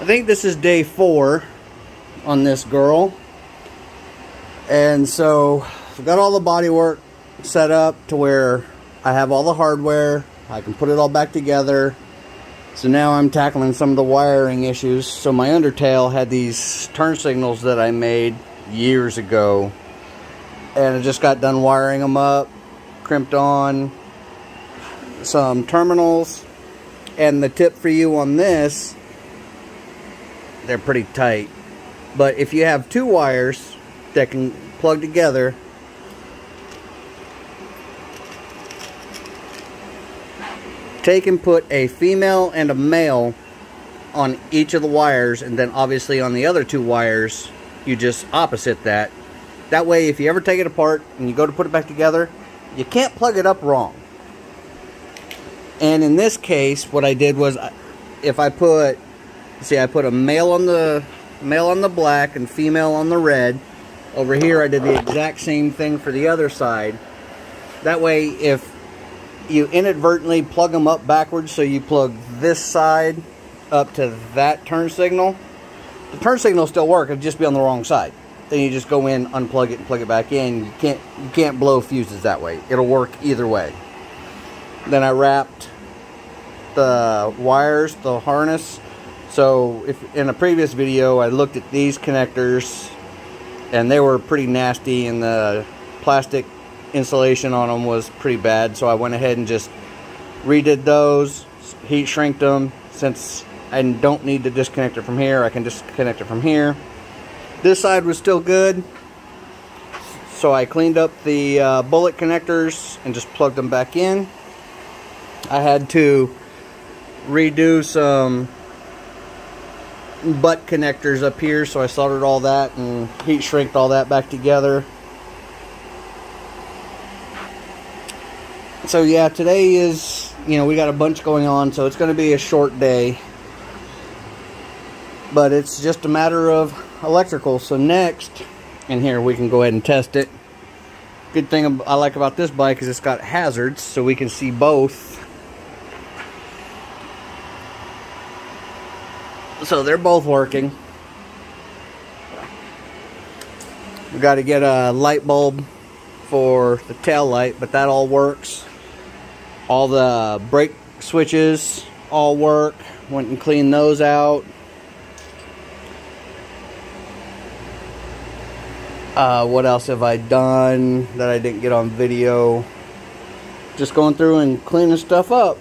I think this is day 4 on this girl. And so I've got all the bodywork set up to where I have all the hardware. I can put it all back together. So now I'm tackling some of the wiring issues. So my undertail had these turn signals that I made years ago. And I just got done wiring them up, crimped on some terminals. And the tip for you on this, they're pretty tight. But if you have 2 wires that can plug together, take and put a female and a male on each of the wires, and then obviously on the other 2 wires you just opposite that. That way if you ever take it apart and you go to put it back together, you can't plug it up wrong. And in this case what I did was, if I put, see, I put a male on the black and female on the red. Over here I did the exact same thing for the other side. That way if you inadvertently plug them up backwards, so you plug this side up to that turn signal, the turn signal will still work, it'll just be on the wrong side. Then you just go in, unplug it, and plug it back in. You can't blow fuses that way. It'll work either way. Then I wrapped the wires, the harness. So if in a previous video I looked at these connectors and they were pretty nasty, and the plastic insulation on them was pretty bad, so I went ahead and just redid those, heat shrinked them. Since I don't need to disconnect it from here, I can disconnect it from here. This side was still good, so I cleaned up the bullet connectors and just plugged them back in. I had to redo some butt connectors up here, so I soldered all that and heat shrinked all that back together. So yeah, today is, we got a bunch going on, so it's going to be a short day. But it's just a matter of electrical. So next, and here we can go ahead and test it. Good thing I like about this bike is it's got hazards, so we can see both. So they're both working. We got to get a light bulb for the tail light, but that all works. All the brake switches all work. Went and cleaned those out. What else have I done that I didn't get on video? Just going through and cleaning stuff up.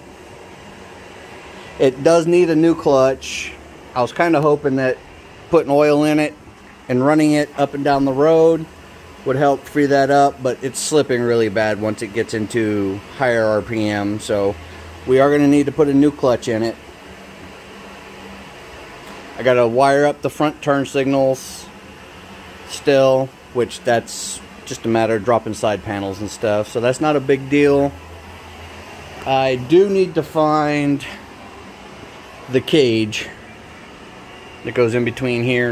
It does need a new clutch. I was kind of hoping that putting oil in it and running it up and down the road would help free that up, but it's slipping really bad once it gets into higher RPM, so we are going to need to put a new clutch in it. I got to wire up the front turn signals still, which that's just a matter of dropping side panels and stuff, so that's not a big deal. I do need to find the cage that goes in between here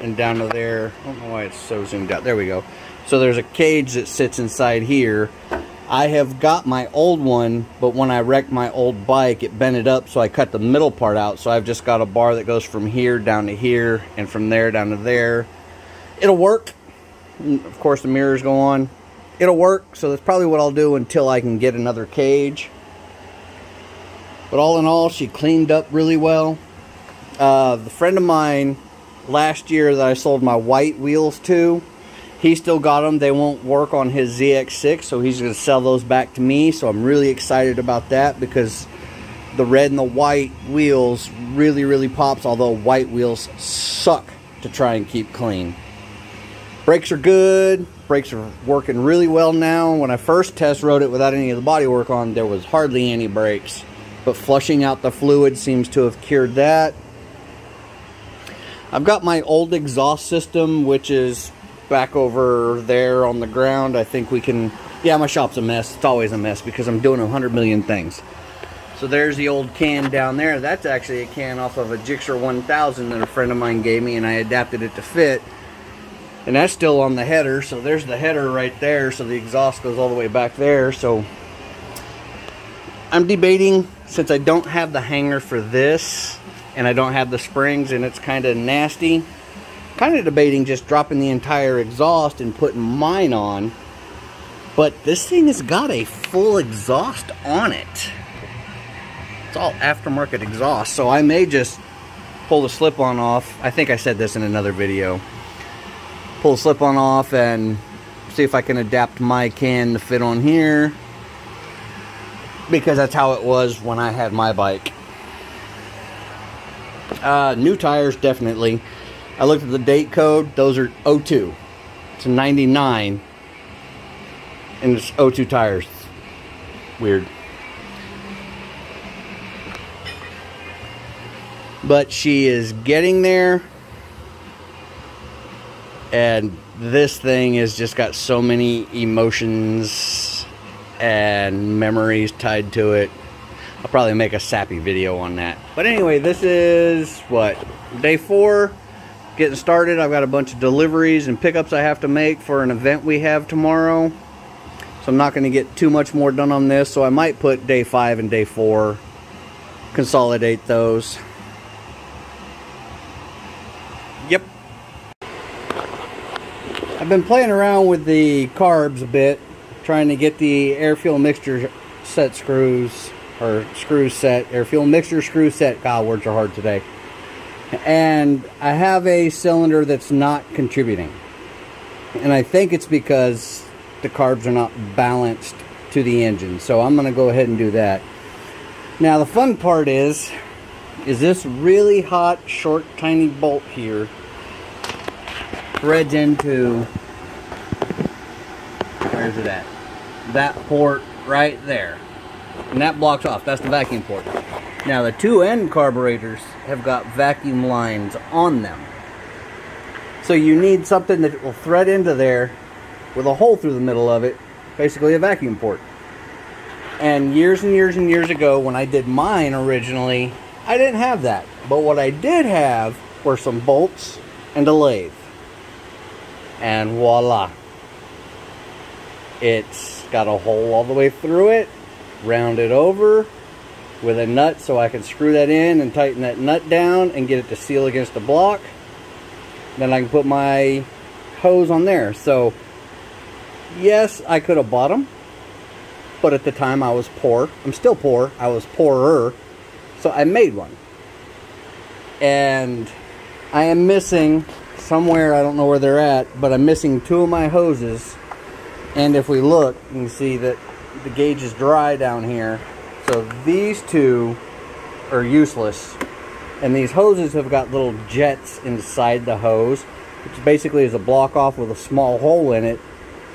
and down to there. I don't know why it's so zoomed out. There we go. So there's a cage that sits inside here. I have got my old one, but when I wrecked my old bike, it bent it up, so I cut the middle part out. So I've just got a bar that goes from here down to here, and from there down to there. It'll work. Of course, the mirrors go on. It'll work, so that's probably what I'll do until I can get another cage. But all in all, she cleaned up really well. The friend of mine last year that I sold my white wheels to, he still got them. They won't work on his ZX6, so he's going to sell those back to me. So I'm really excited about that, because the red and the white wheels really pops, although white wheels suck to try and keep clean. Brakes are good. Brakes are working really well now. When I first test rode it without any of the body work on, there was hardly any brakes, but flushing out the fluid seems to have cured that. I've got my old exhaust system, which is back over there on the ground. I think we can, yeah, my shop's a mess. It's always a mess because I'm doing 100 million things. So there's the old can down there. That's actually a can off of a Gixxer 1000 that a friend of mine gave me, and I adapted it to fit. And that's still on the header, so there's the header right there, so the exhaust goes all the way back there. So I'm debating, since I don't have the hanger for this, and I don't have the springs and it's kind of nasty. Kind of debating just dropping the entire exhaust and putting mine on, but this thing has got a full exhaust on it. It's all aftermarket exhaust, so I may just pull the slip-on off. I think I said this in another video. Pull the slip-on off and see if I can adapt my can to fit on here, because that's how it was when I had my bike. New tires, definitely. I looked at the date code. Those are 02. It's a 99. And it's 02 tires. Weird. But she is getting there. And this thing has just got so many emotions and memories tied to it. I'll probably make a sappy video on that. But anyway, this is, what, day 4? Getting started. I've got a bunch of deliveries and pickups I have to make for an event we have tomorrow. So I'm not going to get too much more done on this. So I might put day 5 and day 4. Consolidate those. Yep. I've been playing around with the carbs a bit. Trying to get the air fuel mixture set screws. Or screw set. Air fuel mixture screw set. God, words are hard today. And I have a cylinder that's not contributing. And I think it's because the carbs are not balanced to the engine. So I'm going to go ahead and do that. Now the fun part is this really hot, short, tiny bolt here threads into, where's it at? That port right there. And that blocks off. That's the vacuum port. Now the two end carburetors have got vacuum lines on them. So you need something that will thread into there with a hole through the middle of it. Basically a vacuum port. And years and years and years ago when I did mine originally, I didn't have that. But what I did have were some bolts and a lathe. And voila. It's got a hole all the way through it. Rounded over with a nut so I can screw that in and tighten that nut down and get it to seal against the block. Then I can put my hose on there. So yes, I could have bought them, but at the time I was poor. I'm still poor. I was poorer. So I made one. And I am missing somewhere, I don't know where they're at, but I'm missing 2 of my hoses. And if we look, you can see that the gauge is dry down here. So these 2 are useless. And these hoses have got little jets inside the hose, which basically is a block off with a small hole in it.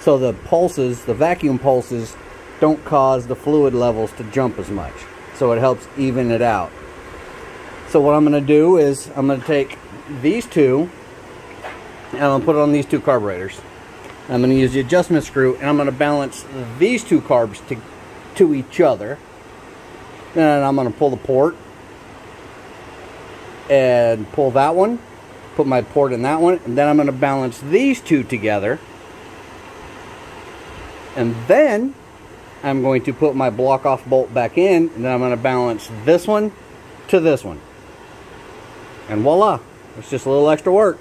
So the pulses, the vacuum pulses, don't cause the fluid levels to jump as much. So it helps even it out. So what I'm going to do is I'm going to take these 2 and I'm going to put it on these 2 carburetors. I'm going to use the adjustment screw and I'm going to balance these 2 carbs to each other. Then I'm going to pull the port and pull that one, put my port in that one, and then I'm going to balance these 2 together. And then I'm going to put my block off bolt back in, and then I'm going to balance this one to this one. And voila, it's just a little extra work.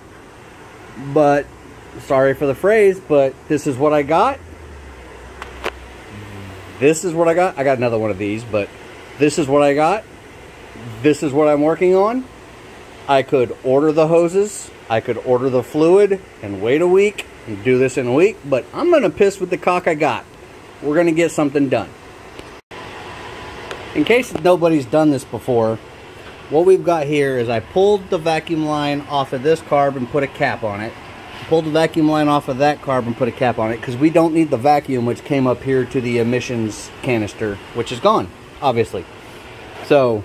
But sorry for the phrase, but this is what I got. This is what I got. I got another one of these, but this is what I got. This is what I'm working on. I could order the hoses. I could order the fluid and wait a week and do this in a week, but I'm going to piss with the cock I got. We're going to get something done. In case nobody's done this before, what we've got here is I pulled the vacuum line off of this carb and put a cap on it. Pulled the vacuum line off of that carb and put a cap on it because we don't need the vacuum which came up here to the emissions canister, which is gone, obviously. So,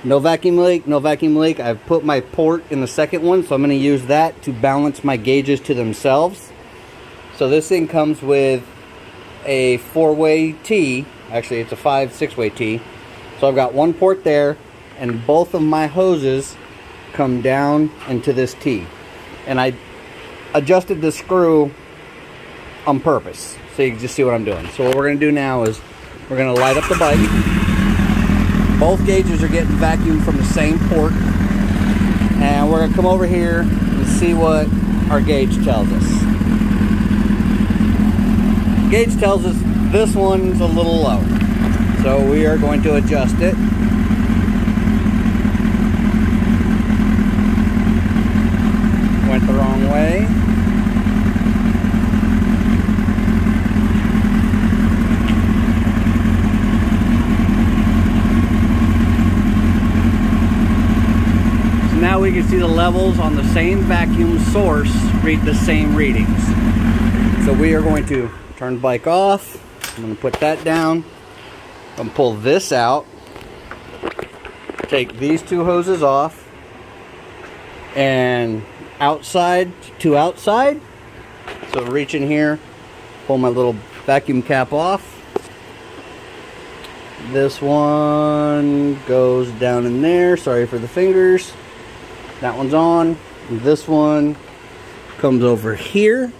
no vacuum leak, no vacuum leak. I've put my port in the second one, so I'm going to use that to balance my gauges to themselves. So this thing comes with a 4-way T. Actually, it's a 5-6-way T. So I've got one port there, and both of my hoses come down into this T. And I adjusted the screw on purpose, so you can just see what I'm doing. So what we're going to do now is we're going to light up the bike. Both gauges are getting vacuumed from the same port. And we're gonna come over here and see what our gauge tells us. Gauge tells us this one's a little low. So we are going to adjust it. Went the wrong way. So now we can see the levels on the same vacuum source read the same readings. So we are going to turn the bike off. I'm going to put that down. I'm going to pull this out. Take these two hoses off. And outside to outside. So reach in here, pull my little vacuum cap off. This one goes down in there. Sorry for the fingers. That one's on. This one comes over here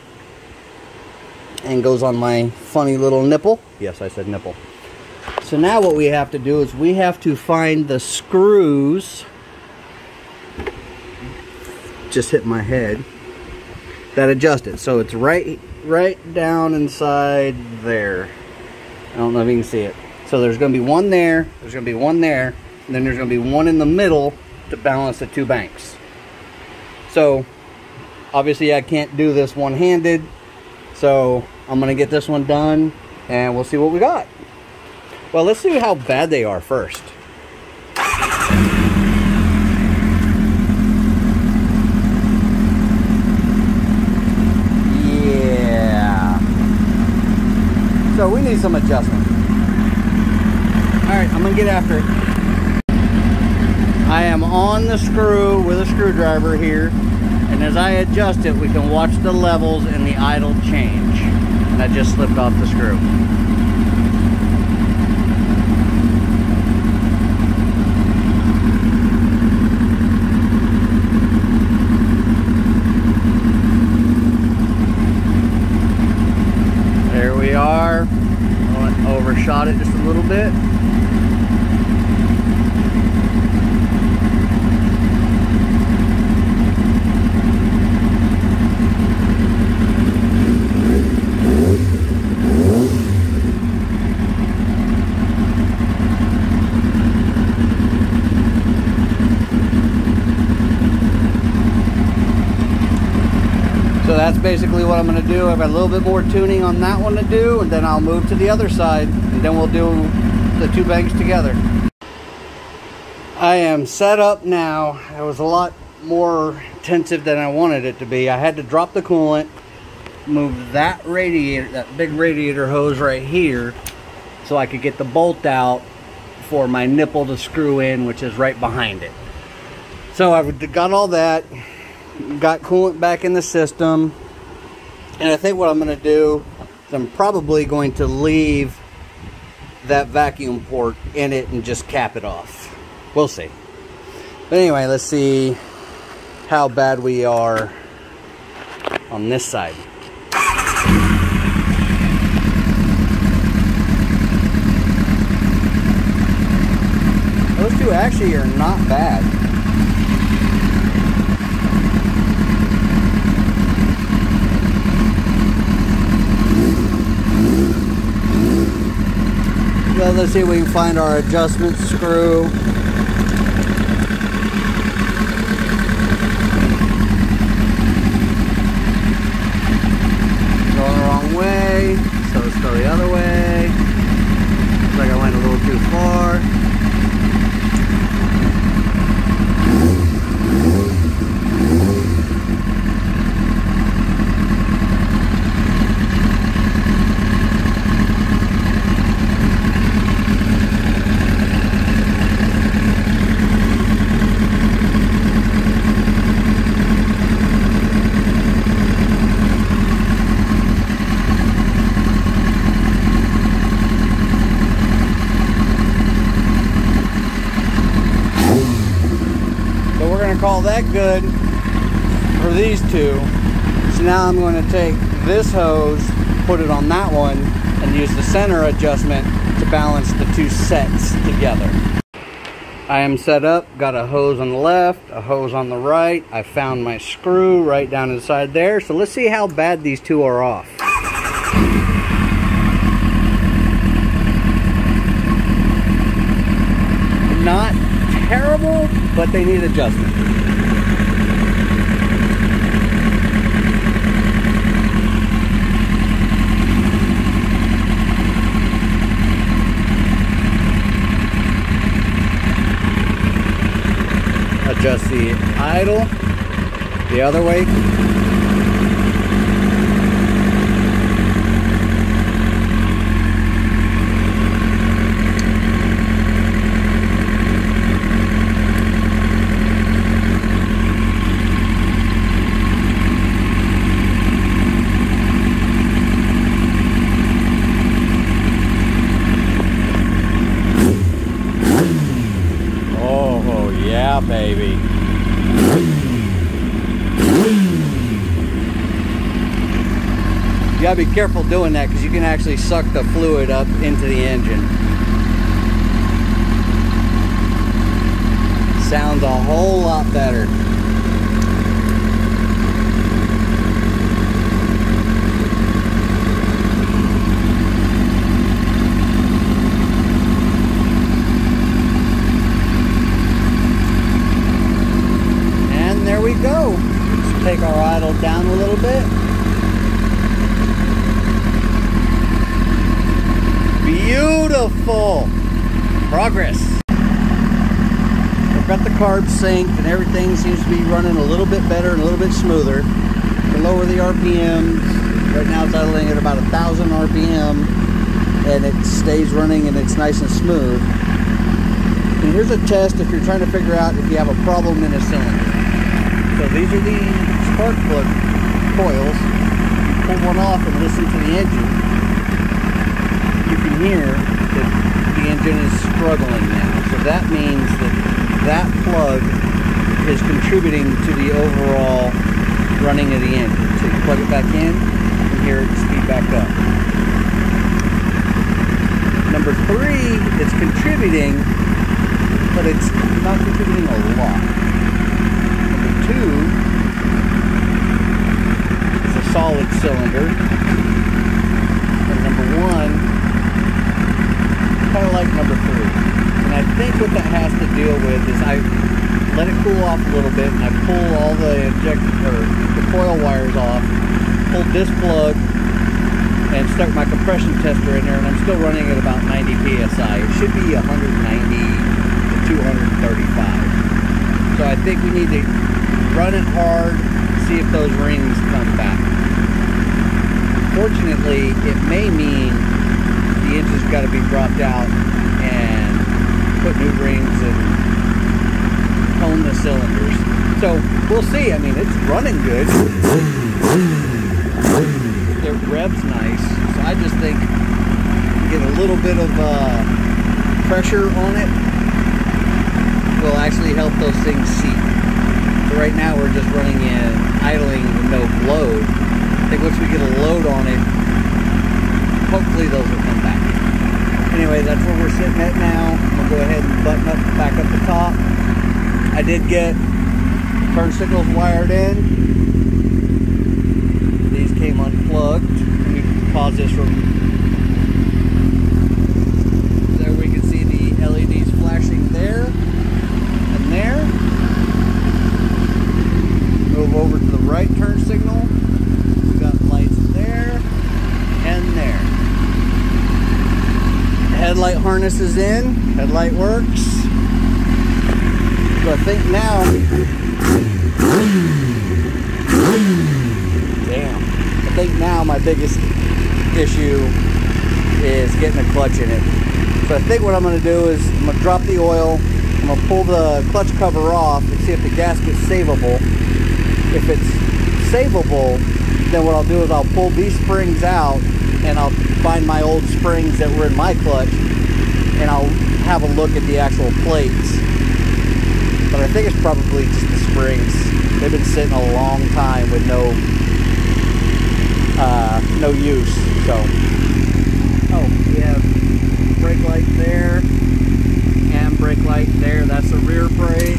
and goes on my funny little nipple. Yes, I said nipple. So now what we have to do is we have to find the screws. Just hit my head. That adjust it. So it's right down inside there. I don't know if you can see it. So there's going to be one there, there's going to be one there, and then there's going to be one in the middle to balance the two banks. So obviously I can't do this one-handed. So I'm going to get this one done and we'll see what we got. Well, let's see how bad they are first. So we need some adjustment. Alright, I'm going to get after it. I am on the screw with a screwdriver here. And as I adjust it, we can watch the levels and the idle change. And I just slipped off the screw. There we are. Overshot it just a little bit. So that's basically what I'm going to do. I've got a little bit more tuning on that one to do, and then I'll move to the other side, and then we'll do the two banks together. I am set up now. It was a lot more intensive than I wanted it to be. I had to drop the coolant, move that radiator, that big radiator hose right here, so I could get the bolt out for my nipple to screw in, which is right behind it. So I've got all that. Got coolant back in the system, and I think what I'm going to do is I'm probably going to leave that vacuum port in it and just cap it off. We'll see. But anyway, let's see how bad we are on this side. Those two actually are not bad. So let's see if we can find our adjustment screw. Going the wrong way, so let's go the other way. Looks like I went a little too far. Call that good for these two. So now I'm going to take this hose, put it on that one, and use the center adjustment to balance the two sets together. I am set up, got a hose on the left, a hose on the right. I found my screw right down inside there. So let's see how bad these two are off. Not terrible, but they need adjustment. Adjust the idle the other way. Yeah, baby. You gotta be careful doing that because you can actually suck the fluid up into the engine. Sounds a whole lot better. There we go. Let's take our idle down a little bit. Beautiful progress. I've got the carb synced and everything seems to be running a little bit better and a little bit smoother. To lower the RPMs. Right now it's idling at about 1,000 RPM and it stays running and it's nice and smooth. And here's a test if you're trying to figure out if you have a problem in a cylinder. So these are the spark plug coils. You pull one off and listen to the engine. You can hear that the engine is struggling now. So that means that that plug is contributing to the overall running of the engine. So you plug it back in, you can hear it speed back up. Number 3, it's contributing, but it's not contributing a lot. 2 is a solid cylinder, and number 1 kind of like number 3. And I think what that has to deal with is I let it cool off a little bit and I pull all the the coil wires off, pull this plug and stuck my compression tester in there, and I'm still running at about 90 psi. It should be 190 to 235. So I think we need to run it hard, see if those rings come back. Fortunately, it may mean the engine's got to be dropped out and put new rings and tone the cylinders. So we'll see. I mean, it's running good. It revs nice. So I just think get a little bit of pressure on it will actually help those things seat. Right now we're just running in idling with no load. I think once we get a load on it, hopefully those will come back. Anyway, that's where we're sitting at now. We'll go ahead and button up back up the top. I did get turn signals wired in. These came unplugged. Let me pause this from there. We can see the LEDs flashing there and there. Move over to the right turn signal. We got lights there and there. The headlight harness is in. Headlight works. So I think now, I think now my biggest issue is getting a clutch in it. So I think what I'm going to do is I'm going to drop the oil. I'm going to pull the clutch cover off and see if the gasket's savable. If it's savable, then what I'll do is I'll pull these springs out and I'll find my old springs that were in my clutch and I'll have a look at the actual plates. But I think it's probably just the springs. They've been sitting a long time with no use. So, oh, we have brake light there and brake like there, that's the rear brake,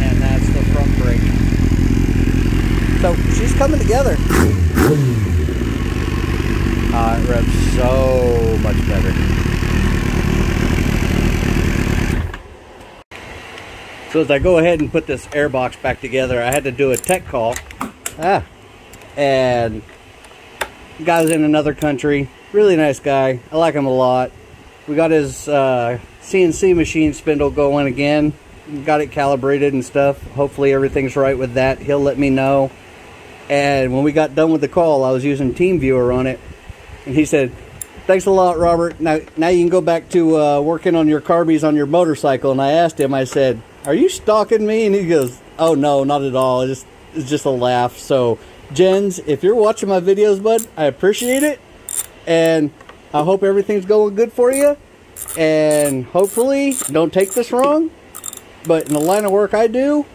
and that's the front brake. So she's coming together. It revs so much better. So as I go ahead and put this air box back together, I had to do a tech call. And the guy's in another country. Really nice guy. I like him a lot. We got his CNC machine spindle going again. Got it calibrated and stuff. Hopefully everything's right with that. He'll let me know. And when we got done with the call, I was using TeamViewer on it. And he said, "Thanks a lot, Robert. Now you can go back to working on your carbies on your motorcycle." And I asked him, I said, "Are you stalking me?" And he goes, "Oh, no, not at all. It's just a laugh." So, Jens, if you're watching my videos, bud, I appreciate it. And I hope everything's going good for you. And hopefully, don't take this wrong, but in the line of work I do,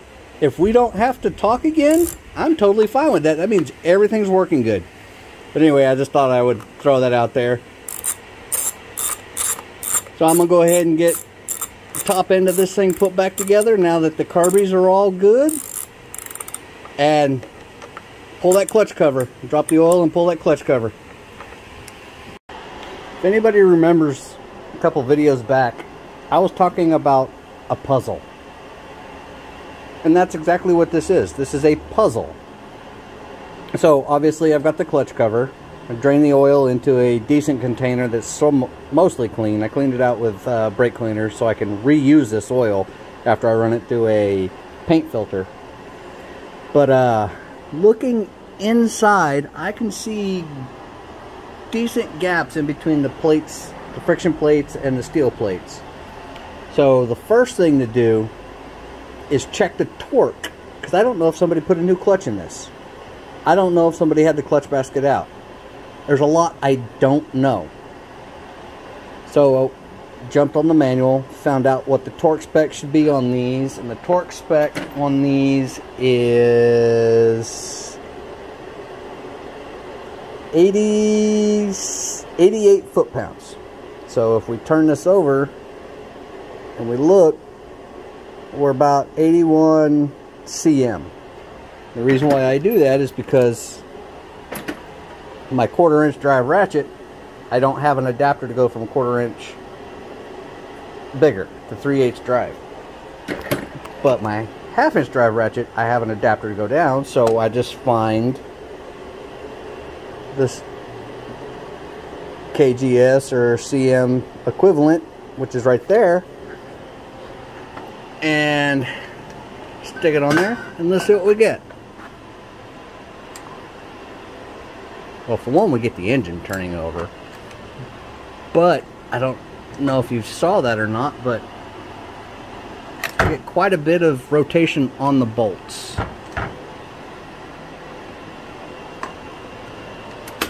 if we don't have to talk again, I'm totally fine with that. That means everything's working good. But anyway, I just thought I would throw that out there. So I'm going to go ahead and get the top end of this thing put back together now that the carbies are all good. And pull that clutch cover. Drop the oil and pull that clutch cover. If anybody remembers a couple videos back, I was talking about a puzzle. And that's exactly what this is. This is a puzzle. So obviously I've got the clutch cover. I drained the oil into a decent container that's mostly clean. I cleaned it out with brake cleaner so I can reuse this oil after I run it through a paint filter. But looking inside, I can see decent gaps in between the plates, the friction plates and the steel plates. So the first thing to do is check the torque, because I don't know if somebody put a new clutch in this. I don't know if somebody had the clutch basket out. There's a lot I don't know. So jumped on the manual, found out what the torque spec should be on these, and the torque spec on these is 88 foot-pounds. So if we turn this over and we look, we're about 81 cm. The reason why I do that is because my 1/4 inch drive ratchet, I don't have an adapter to go from a 1/4 inch bigger to 3/8 drive. But my 1/2 inch drive ratchet, I have an adapter to go down, so I just find this KGS or CM equivalent, which is right there, and stick it on there, and let's see what we get. Well, for one, we get the engine turning over, but I don't know if you saw that or not, but I get quite a bit of rotation on the bolts.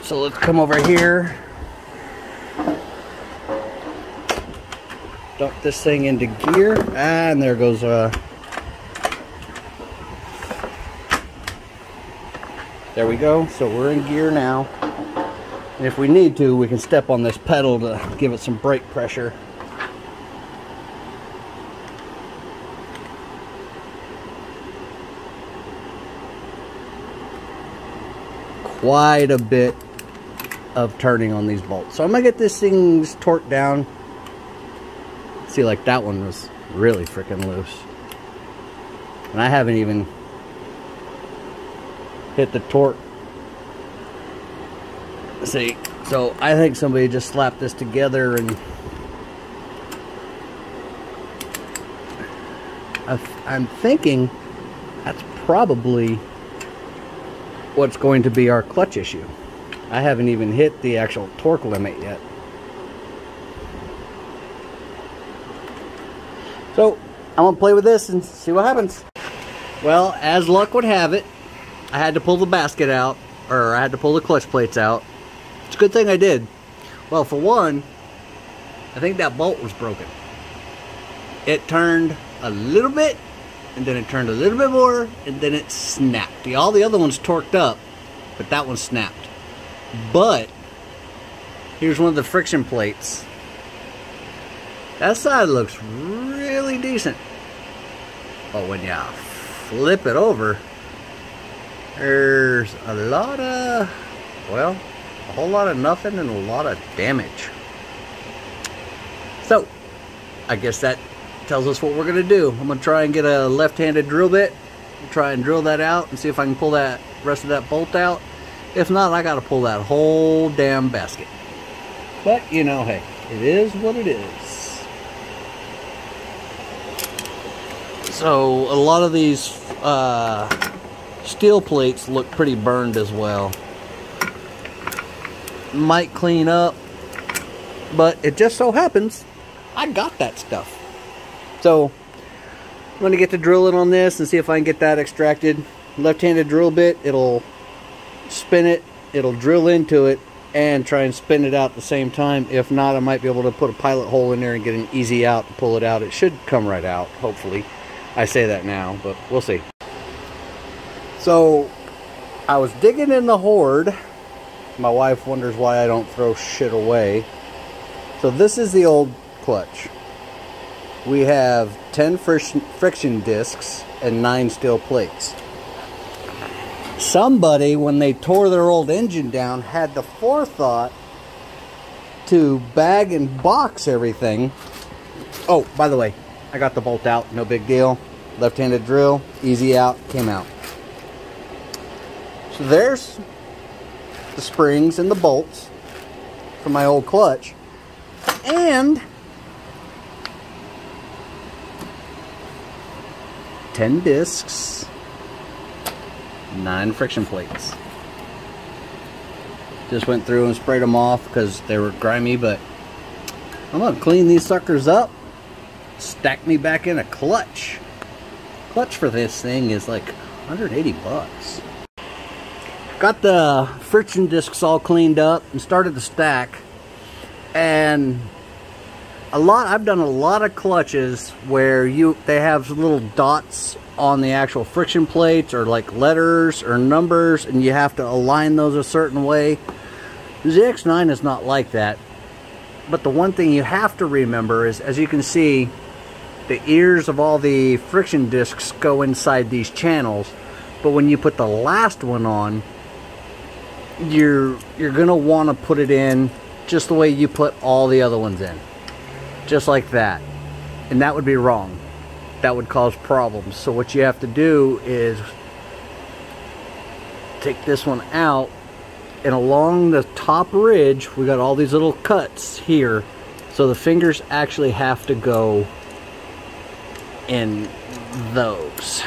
So let's come over here, dump this thing into gear, and there goes there we go. So we're in gear now. And if we need to, we can step on this pedal to give it some brake pressure. Quite a bit of turning on these bolts. So I'm gonna get this thing's torque down. See, like that one was really freaking loose. And I haven't even hit the torque. See, so I think somebody just slapped this together, and I'm thinking that's probably what's going to be our clutch issue. I haven't even hit the actual torque limit yet. So I'm gonna play with this and see what happens. Well, as luck would have it, I had to pull the basket out, or I had to pull the clutch plates out. It's a good thing I did. Well, for one, I think that bolt was broken. It turned a little bit, and then it turned a little bit more, and then it snapped. All the other ones torqued up, but that one snapped. But here's one of the friction plates. That side looks really decent. But when you flip it over, there's a lot of, well, a whole lot of nothing and a lot of damage. So, I guess that tells us what we're going to do. I'm going to try and get a left-handed drill bit, try and drill that out and see if I can pull that rest of that bolt out. If not, I got to pull that whole damn basket. But, you know, hey, it is what it is. So, a lot of these steel plates look pretty burned as well. Might clean up, but it just so happens I got that stuff. So, I'm going to get to drilling on this and see if I can get that extracted. Left-handed drill bit, it'll spin it, it'll drill into it, and try and spin it out at the same time. If not, I might be able to put a pilot hole in there and get an easy out to pull it out. It should come right out, hopefully. I say that now, but we'll see. So, I was digging in the Horde. My wife wonders why I don't throw shit away. So this is the old clutch. We have 10 friction discs and 9 steel plates. Somebody, when they tore their old engine down, had the forethought to bag and box everything. Oh, by the way, I got the bolt out, no big deal. Left-handed drill, easy out, came out. So there's the springs and the bolts from my old clutch. And 10 discs, 9 friction plates. Just went through and sprayed them off because they were grimy, but I'm gonna clean these suckers up, stack me back in a clutch. Clutch for this thing is like 180 bucks. Got the friction discs all cleaned up and started to stack. And I've done a lot of clutches where they have little dots on the actual friction plates, or like letters or numbers, and you have to align those a certain way. The ZX9 is not like that. But the one thing you have to remember is, as you can see, the ears of all the friction discs go inside these channels. But when you put the last one on, you're gonna want to put it in just the way you put all the other ones in, just like that. And that would be wrong. That would cause problems. So what you have to do is take this one out, and along the top ridge we got all these little cuts here, so the fingers actually have to go in those,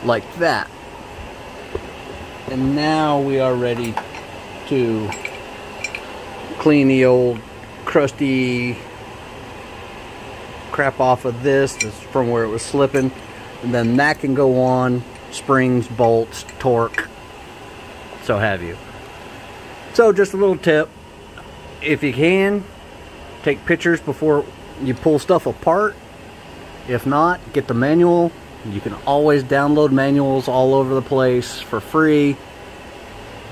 like that. And now we are ready to clean the old crusty crap off of this from where it was slipping, and then that can go on springs, bolts, torque, so have you. So just a little tip, if you can, take pictures before you pull stuff apart. If not, get the manual. You can always download manuals all over the place for free,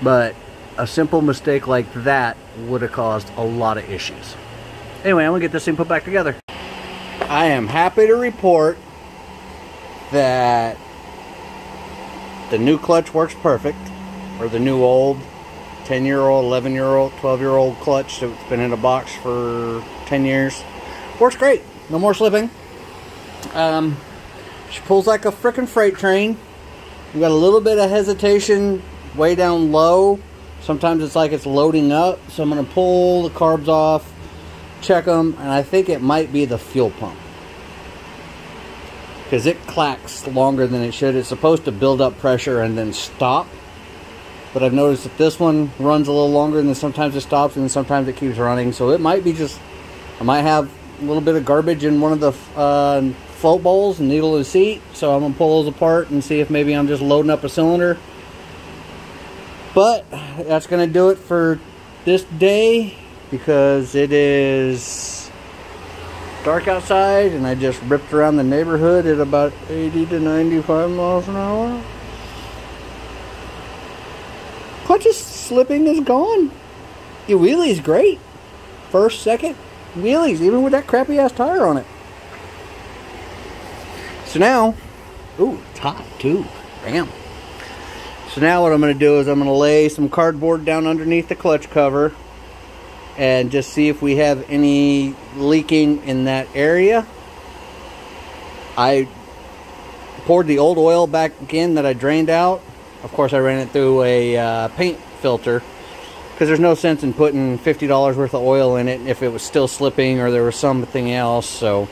but a simple mistake like that would have caused a lot of issues. Anyway, I'm gonna get this thing put back together. I am happy to report that the new clutch works perfect, or the new old 10-year-old, 11-year-old, 12-year-old clutch that's been in a box for 10 years. Works great. No more slipping. She pulls like a frickin' freight train. We got a little bit of hesitation way down low. Sometimes it's like it's loading up. So I'm going to pull the carbs off, check them, and I think it might be the fuel pump, because it clacks longer than it should. It's supposed to build up pressure and then stop. But I've noticed that this one runs a little longer, and then sometimes it stops, and then sometimes it keeps running. So it might be just, I might have a little bit of garbage in one of the float bowls and needle and seat. So I'm going to pull those apart and see if maybe I'm just loading up a cylinder. But that's going to do it for this day, because it is dark outside and I just ripped around the neighborhood at about 80 to 95 miles an hour. Clutch slipping is gone. Your wheelie's great. first, second wheelies, even with that crappy ass tire on it. So now, ooh, it's hot too. Bam. So now what I'm going to do is I'm going to lay some cardboard down underneath the clutch cover and just see if we have any leaking in that area. I poured the old oil back in that I drained out. Of course, I ran it through a paint filter because there's no sense in putting $50 worth of oil in it if it was still slipping or there was something else. So,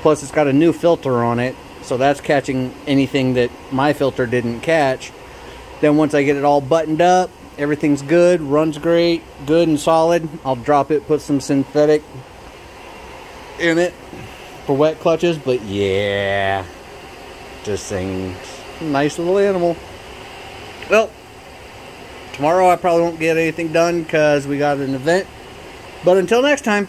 plus it's got a new filter on it, so that's catching anything that my filter didn't catch. Then once I get it all buttoned up, everything's good, runs great, good and solid, I'll drop it, put some synthetic in it for wet clutches. But yeah, just saying, nice little animal. Well, tomorrow I probably won't get anything done because we got an event. But until next time.